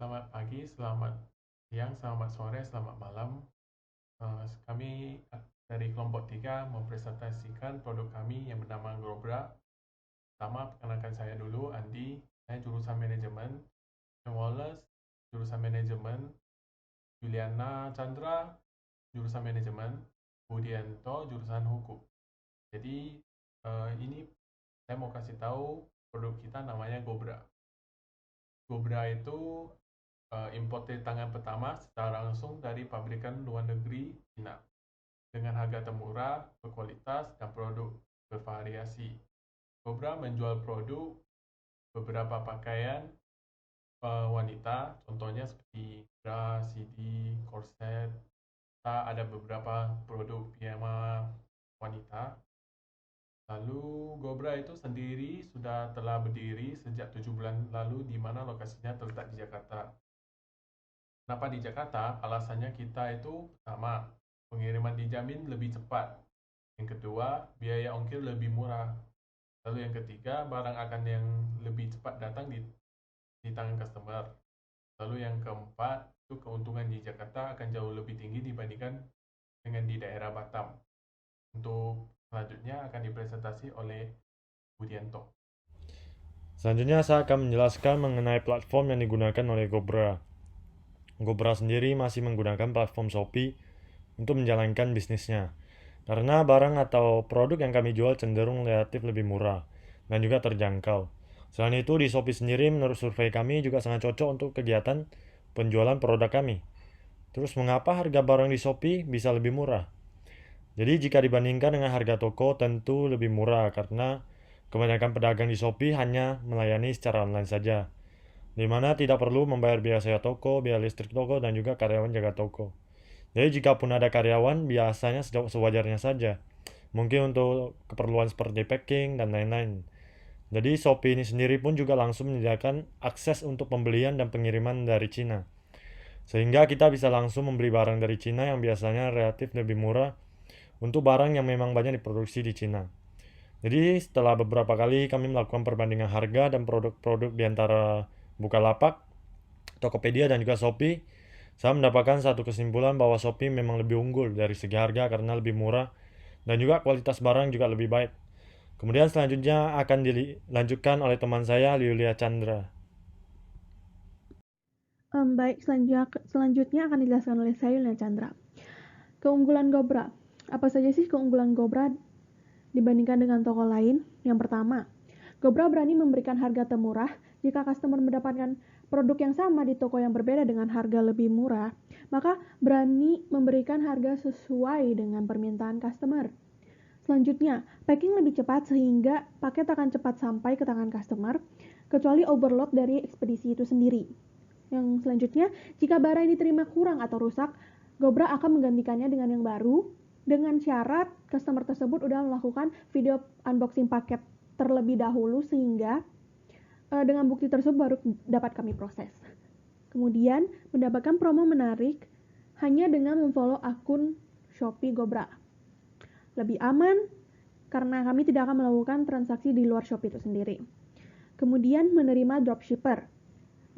Selamat pagi, selamat siang, selamat sore, selamat malam. Kami dari kelompok 3 mempresentasikan produk kami yang bernama Grobra. Pertama, perkenalkan saya dulu, Andi. Saya jurusan manajemen. Wallace, jurusan manajemen. Juliana Chandra, jurusan manajemen. Budianto, jurusan hukum. Jadi, ini saya mau kasih tahu produk kita namanya Gobra. Gobra itu importer tangan pertama secara langsung dari pabrikan luar negeri Cina dengan harga termurah, berkualitas, dan produk bervariasi. Cobra menjual produk beberapa pakaian wanita, contohnya seperti bra, CD, korset, serta ada beberapa produk piyama wanita. Lalu Gobra itu sendiri sudah telah berdiri sejak 7 bulan lalu di mana lokasinya terletak di Jakarta. Kenapa di Jakarta? Alasannya kita itu pertama, pengiriman dijamin lebih cepat. Yang kedua, biaya ongkir lebih murah. Lalu yang ketiga, barang akan yang lebih cepat datang di tangan customer. Lalu yang keempat, itu keuntungan di Jakarta akan jauh lebih tinggi dibandingkan dengan di daerah Batam. Untuk selanjutnya akan dipresentasi oleh Budianto. Selanjutnya saya akan menjelaskan mengenai platform yang digunakan oleh Gobra. Gobra sendiri masih menggunakan platform Shopee untuk menjalankan bisnisnya. Karena barang atau produk yang kami jual cenderung relatif lebih murah dan juga terjangkau. Selain itu di Shopee sendiri menurut survei kami juga sangat cocok untuk kegiatan penjualan produk kami. Terus mengapa harga barang di Shopee bisa lebih murah? Jadi jika dibandingkan dengan harga toko tentu lebih murah karena kebanyakan pedagang di Shopee hanya melayani secara online saja, di mana tidak perlu membayar biaya sewa toko, biaya listrik toko, dan juga karyawan jaga toko. Jadi jika pun ada karyawan, biasanya sewajarnya saja. Mungkin untuk keperluan seperti packing dan lain-lain. Jadi Shopee ini sendiri pun juga langsung menyediakan akses untuk pembelian dan pengiriman dari Cina. Sehingga kita bisa langsung membeli barang dari Cina yang biasanya relatif lebih murah untuk barang yang memang banyak diproduksi di Cina. Jadi setelah beberapa kali kami melakukan perbandingan harga dan produk-produk di antara Bukalapak, Tokopedia, dan juga Shopee, saya mendapatkan satu kesimpulan bahwa Shopee memang lebih unggul dari segi harga karena lebih murah dan juga kualitas barang juga lebih baik. Kemudian selanjutnya akan dilanjutkan oleh teman saya, Liulia Chandra. Baik, selanjutnya akan dijelaskan oleh saya, Yulina Chandra. Keunggulan Gobra. Apa saja sih keunggulan Gobra dibandingkan dengan toko lain? Yang pertama, Gobra berani memberikan harga termurah. Jika customer mendapatkan produk yang sama di toko yang berbeda dengan harga lebih murah, maka berani memberikan harga sesuai dengan permintaan customer. Selanjutnya, packing lebih cepat sehingga paket akan cepat sampai ke tangan customer, kecuali overload dari ekspedisi itu sendiri. Yang selanjutnya, jika barang yang diterima kurang atau rusak, Gobra akan menggantikannya dengan yang baru dengan syarat customer tersebut sudah melakukan video unboxing paket terlebih dahulu sehingga dengan bukti tersebut baru dapat kami proses. Kemudian, mendapatkan promo menarik hanya dengan memfollow akun Shopee Gobra. Lebih aman karena kami tidak akan melakukan transaksi di luar Shopee itu sendiri. Kemudian, menerima dropshipper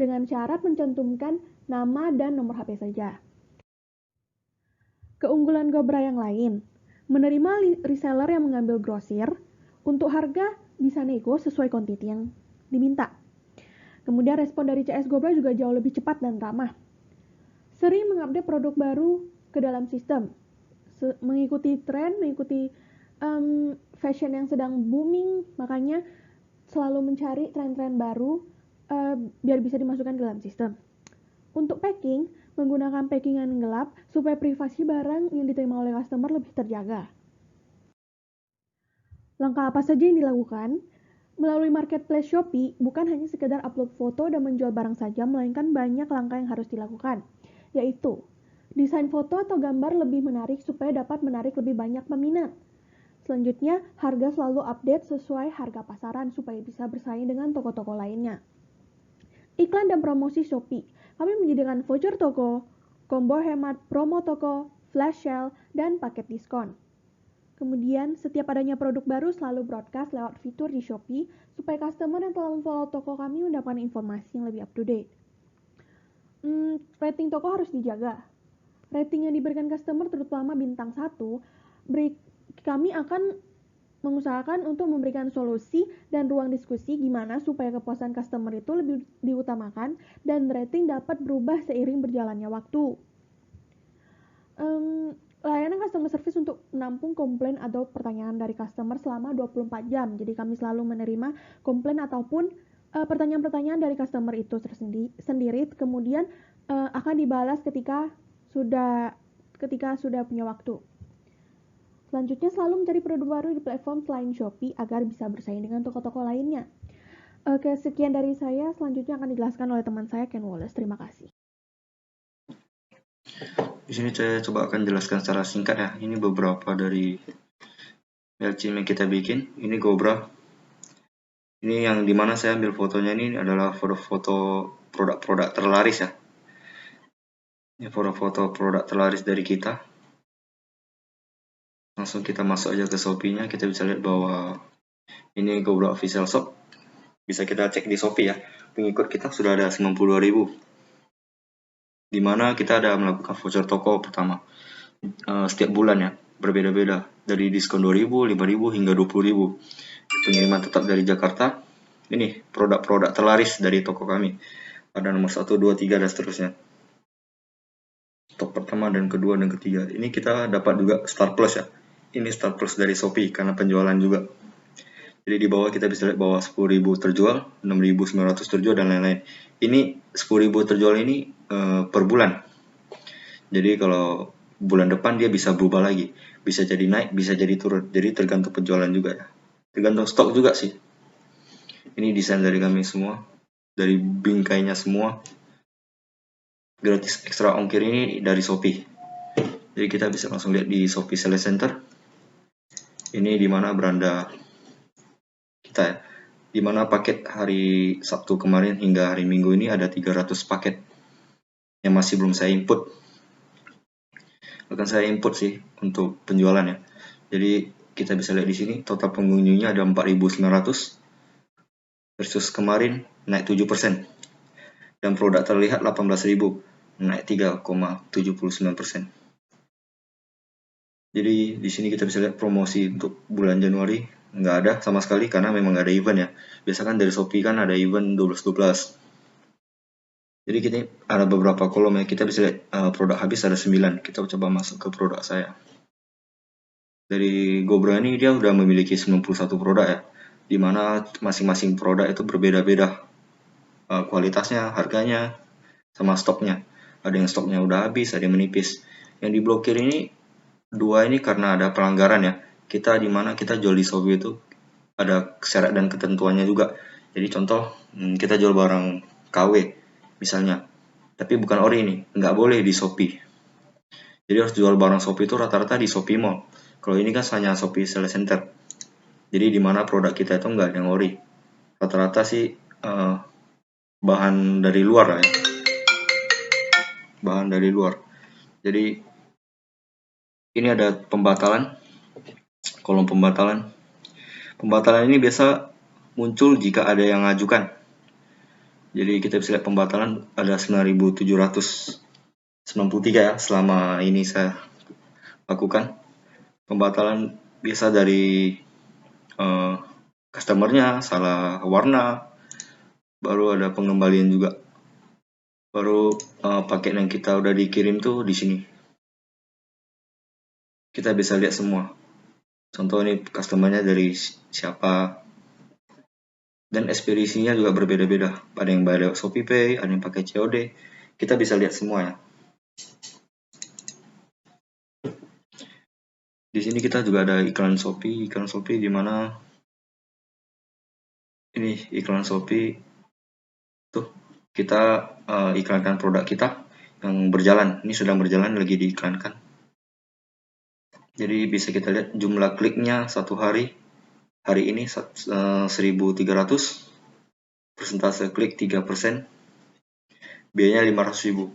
dengan syarat mencantumkan nama dan nomor HP saja. Keunggulan Gobra yang lain, menerima reseller yang mengambil grosir, untuk harga bisa nego sesuai quantity yang diminta. Kemudian respon dari CS Gobra juga jauh lebih cepat dan ramah. Sering mengupdate produk baru ke dalam sistem, mengikuti tren, mengikuti fashion yang sedang booming, makanya selalu mencari tren-tren baru biar bisa dimasukkan ke dalam sistem. Untuk packing, menggunakan packingan gelap supaya privasi barang yang diterima oleh customer lebih terjaga. Langkah apa saja yang dilakukan? Melalui marketplace Shopee, bukan hanya sekedar upload foto dan menjual barang saja, melainkan banyak langkah yang harus dilakukan, yaitu desain foto atau gambar lebih menarik supaya dapat menarik lebih banyak peminat. Selanjutnya, harga selalu update sesuai harga pasaran supaya bisa bersaing dengan toko-toko lainnya. Iklan dan promosi Shopee. Kami menyediakan voucher toko, combo hemat, promo toko, flash sale, dan paket diskon. Kemudian, setiap adanya produk baru selalu broadcast lewat fitur di Shopee supaya customer yang telah memfollow toko kami mendapatkan informasi yang lebih up to date. Rating toko harus dijaga. Rating yang diberikan customer terutama bintang 1, kami akan mengusahakan untuk memberikan solusi dan ruang diskusi gimana supaya kepuasan customer itu lebih diutamakan dan rating dapat berubah seiring berjalannya waktu. Layanan customer service untuk menampung komplain atau pertanyaan dari customer selama 24 jam. Jadi kami selalu menerima komplain ataupun pertanyaan-pertanyaan dari customer itu sendiri, kemudian akan dibalas ketika sudah punya waktu. Selanjutnya selalu mencari produk baru di platform selain Shopee agar bisa bersaing dengan toko-toko lainnya. Oke, sekian dari saya. Selanjutnya akan dijelaskan oleh teman saya, Ken Wallace. Terima kasih. Di sini saya coba akan jelaskan secara singkat ya. Ini beberapa dari MailChimp yang kita bikin. Ini Gobra. Ini yang dimana saya ambil fotonya ini adalah foto-foto produk-produk terlaris ya. Ini foto-foto produk terlaris dari kita. Langsung kita masuk aja ke Shopee-nya. Kita bisa lihat bahwa ini Gobra Official Shop. Bisa kita cek di Shopee ya. Pengikut kita sudah ada 92.000. Dimana kita ada melakukan voucher toko pertama. Setiap bulan ya. Berbeda-beda. Dari diskon 2.000, 5.000 hingga 20.000. Pengiriman tetap dari Jakarta. Ini produk-produk terlaris dari toko kami. Ada nomor 1, 2, 3 dan seterusnya. Stok pertama dan kedua dan ketiga. Ini kita dapat juga Star Plus ya. Ini Star Plus dari Shopee karena penjualan juga. Jadi di bawah kita bisa lihat bahwa 10.000 terjual, 6.900 terjual dan lain-lain. Ini 10.000 terjual ini per bulan. Jadi kalau bulan depan dia bisa berubah lagi. Bisa jadi naik, bisa jadi turun. Jadi tergantung penjualan juga ya. Tergantung stok juga sih. Ini desain dari kami semua. Dari bingkainya semua. Gratis ekstra ongkir ini dari Shopee. Jadi kita bisa langsung lihat di Shopee Sales Center. Ini dimana beranda kita ya. Dimana paket hari Sabtu kemarin hingga hari Minggu ini ada 300 paket yang masih belum saya input. Akan saya input sih untuk penjualan ya. Jadi kita bisa lihat di sini total pengunjungnya ada 4.900 versus kemarin naik 7%. Dan produk terlihat 18.000 naik 3,79%. Jadi di sini kita bisa lihat promosi untuk bulan Januari nggak ada sama sekali karena memang nggak ada event ya. Biasa kan dari Shopee kan ada event 12-12. Jadi kita ada beberapa kolom ya. Kita bisa lihat produk habis ada 9. Kita coba masuk ke produk saya. Dari Gobra ini dia udah memiliki 91 produk ya. Dimana masing-masing produk itu berbeda-beda kualitasnya, harganya, sama stoknya. Ada yang stoknya udah habis, ada yang menipis. Yang diblokir ini 2 ini karena ada pelanggaran ya. Kita dimana kita jual di Shopee itu ada syarat dan ketentuannya juga. Jadi contoh kita jual barang KW misalnya, tapi bukan ori ini, nggak boleh di Shopee. Jadi harus jual barang Shopee itu rata-rata di Shopee Mall. Kalau ini kan hanya Shopee Sales Center. Jadi dimana produk kita itu nggak ada yang ori. Rata-rata sih bahan dari luar ya. Bahan dari luar. Jadi ini ada pembatalan, kolom pembatalan. Pembatalan ini biasa muncul jika ada yang ngajukan. Jadi kita bisa lihat pembatalan ada 9.793 ya selama ini saya lakukan. Pembatalan biasa dari customernya salah warna, baru ada pengembalian juga. Baru paket yang kita udah dikirim tuh di sini. Kita bisa lihat semua. Contoh ini customernya dari siapa. Dan ekspedisinya juga berbeda-beda. Ada yang bayar lewat Shopee Pay, ada yang pakai COD. Kita bisa lihat semua ya. Di sini kita juga ada iklan Shopee di mana ini iklan Shopee. Tuh, kita iklankan produk kita yang berjalan. Ini sedang berjalan lagi diiklankan. Jadi bisa kita lihat jumlah kliknya satu hari. Hari ini 1.300. Persentase klik 3%. Biayanya 500.000.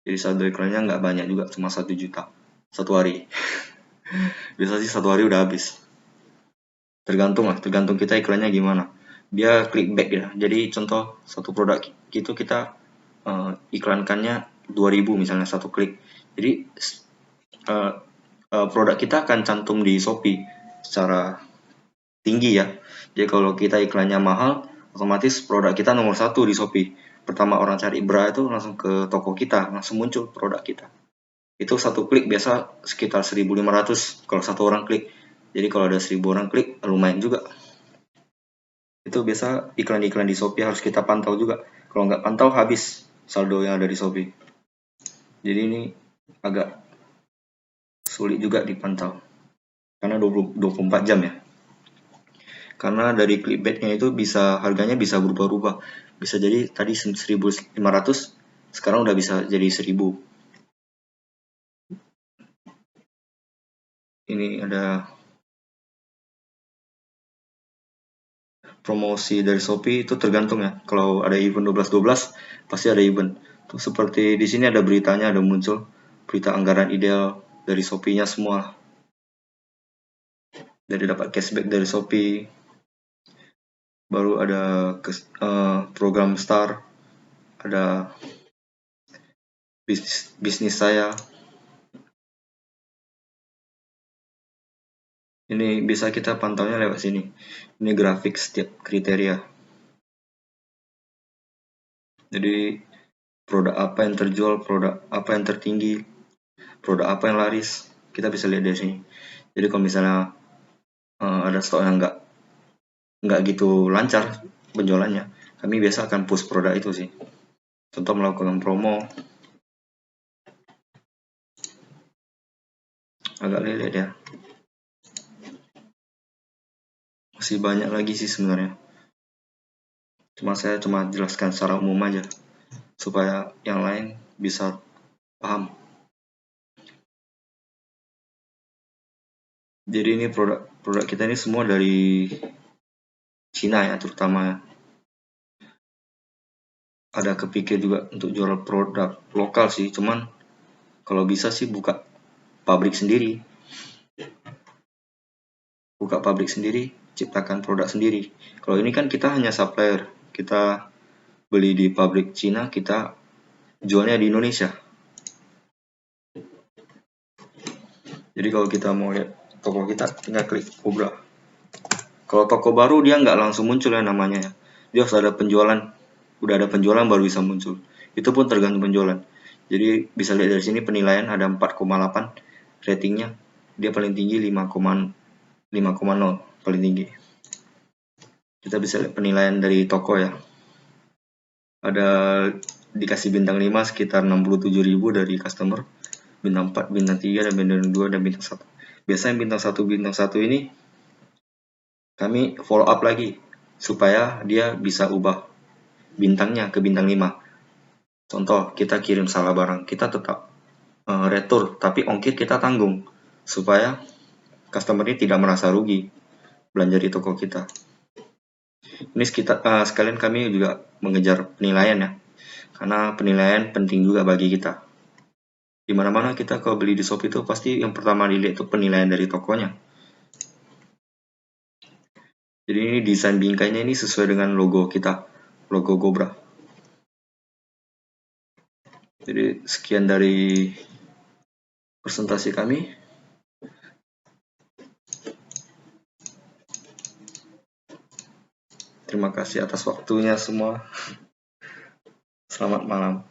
Jadi saldo iklannya nggak banyak juga, cuma 1 juta satu hari. Biasa sih 1 hari udah habis. Tergantung kita iklannya gimana. Dia clickback ya. Jadi contoh satu produk itu kita iklankannya 2000 misalnya satu klik. Jadi produk kita akan cantum di Shopee secara tinggi ya. Jadi kalau kita iklannya mahal, otomatis produk kita nomor 1 di Shopee. Pertama orang cari bra itu langsung ke toko kita, langsung muncul produk kita. Itu satu klik biasa sekitar 1.500 kalau satu orang klik. Jadi kalau ada 1.000 orang klik lumayan juga. Itu biasa iklan-iklan di Shopee harus kita pantau juga. Kalau nggak pantau habis saldo yang ada di Shopee. Jadi ini agak sulit juga dipantau karena 24 jam ya. Karena dari clickbaitnya itu bisa harganya bisa berubah-ubah. Bisa jadi tadi 1.500 sekarang udah bisa jadi 1.000. Ini ada promosi dari Shopee, itu tergantung ya. Kalau ada event 12-12 pasti ada event. Tuh seperti di sini ada beritanya, ada muncul berita anggaran ideal dari Shopee-nya semua. Jadi dapat cashback dari Shopee. Baru ada program Star, ada bisnis saya. Ini bisa kita pantaunya lewat sini. Ini grafik setiap kriteria. Jadi produk apa yang terjual, produk apa yang tertinggi, produk apa yang laris, kita bisa lihat dari sini. Jadi kalau misalnya ada stok yang nggak gitu lancar penjualannya, kami biasa akan push produk itu sih. Contoh melakukan promo. Agak lihat ya. Masih banyak lagi sih sebenarnya. Saya cuma jelaskan secara umum aja supaya yang lain bisa paham. Jadi ini produk kita ini semua dari Cina ya, terutama ada kepikir juga untuk jual produk lokal sih, cuman kalau bisa sih buka pabrik sendiri, ciptakan produk sendiri. Kalau ini kan kita hanya supplier, kita beli di pabrik Cina, kita jualnya di Indonesia. Jadi kalau kita mau lihat toko kita, tinggal klik Cobra. Kalau toko baru dia nggak langsung muncul ya namanya, dia harus ada penjualan, udah ada penjualan baru bisa muncul. Itu pun tergantung penjualan. Jadi bisa lihat dari sini penilaian ada 4,8 ratingnya, dia paling tinggi 5,0 paling tinggi. Kita bisa lihat penilaian dari toko ya. Ada dikasih bintang 5 sekitar 67.000 dari customer, bintang 4, bintang 3, dan bintang 2, dan bintang 1. Biasanya bintang 1 ini kami follow up lagi supaya dia bisa ubah bintangnya ke bintang 5. Contoh, kita kirim salah barang, kita tetap retur, tapi ongkir kita tanggung supaya customer ini tidak merasa rugi belanja di toko kita. Ini sekalian kami juga mengejar penilaian ya, karena penilaian penting juga bagi kita. Di mana-mana kita kalau beli di Shopee itu pasti yang pertama dilihat itu penilaian dari tokonya. Jadi ini desain bingkainya ini sesuai dengan logo kita, logo Cobra. Jadi sekian dari presentasi kami. Terima kasih atas waktunya semua. Selamat malam.